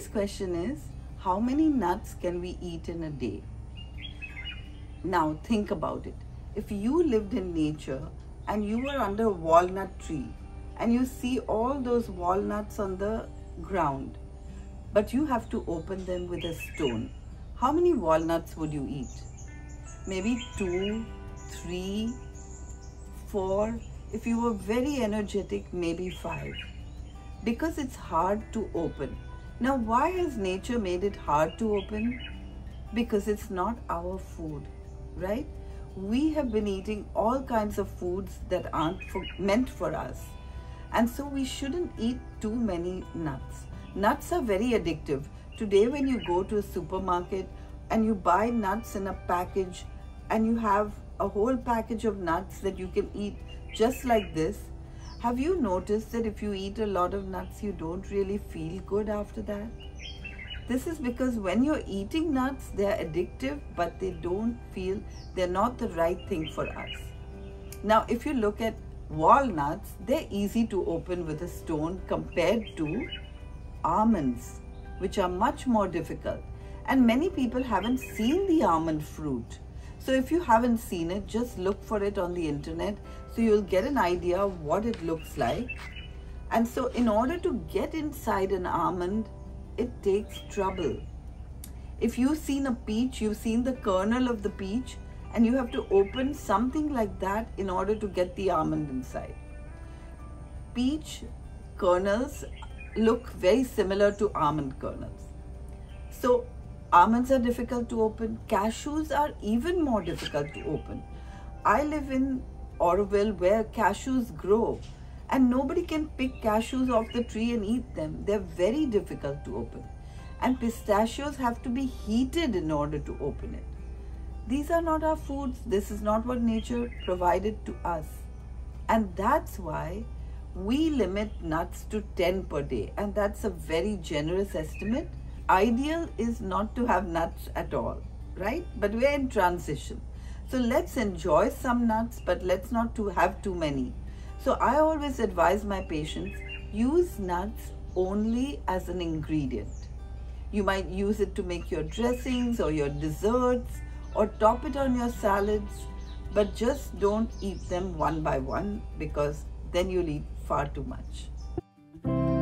Today's question is, how many nuts can we eat in a day? Now think about it. If you lived in nature and you were under a walnut tree and you see all those walnuts on the ground, but you have to open them with a stone, how many walnuts would you eat? Maybe 2, 3, 4. If you were very energetic, maybe 5. Because it's hard to open. Now, why has nature made it hard to open? Because it's not our food, right? We have been eating all kinds of foods that aren't meant for us. And so we shouldn't eat too many nuts. Nuts are very addictive. Today, when you go to a supermarket and you buy nuts in a package and you have a whole package of nuts that you can eat just like this, have you noticed that if you eat a lot of nuts, you don't really feel good after that? This is because when you're eating nuts, they're addictive, but they're not the right thing for us. Now, if you look at walnuts, they're easy to open with a stone compared to almonds, which are much more difficult. And many people haven't seen the almond fruit. So if you haven't seen it, just look for it on the internet so you'll get an idea of what it looks like. And so in order to get inside an almond, it takes trouble. If you've seen a peach, you've seen the kernel of the peach, and you have to open something like that in order to get the almond inside. Peach kernels look very similar to almond kernels. So almonds are difficult to open. Cashews are even more difficult to open. I live in Oroville where cashews grow, and nobody can pick cashews off the tree and eat them. They're very difficult to open. And pistachios have to be heated in order to open it. These are not our foods. This is not what nature provided to us. And that's why we limit nuts to 10 per day. And that's a very generous estimate. Ideal is not to have nuts at all, right? But we're in transition. So let's enjoy some nuts, but let's not have too many. So I always advise my patients, use nuts only as an ingredient. You might use it to make your dressings or your desserts or top it on your salads, but just don't eat them one by one because then you'll eat far too much.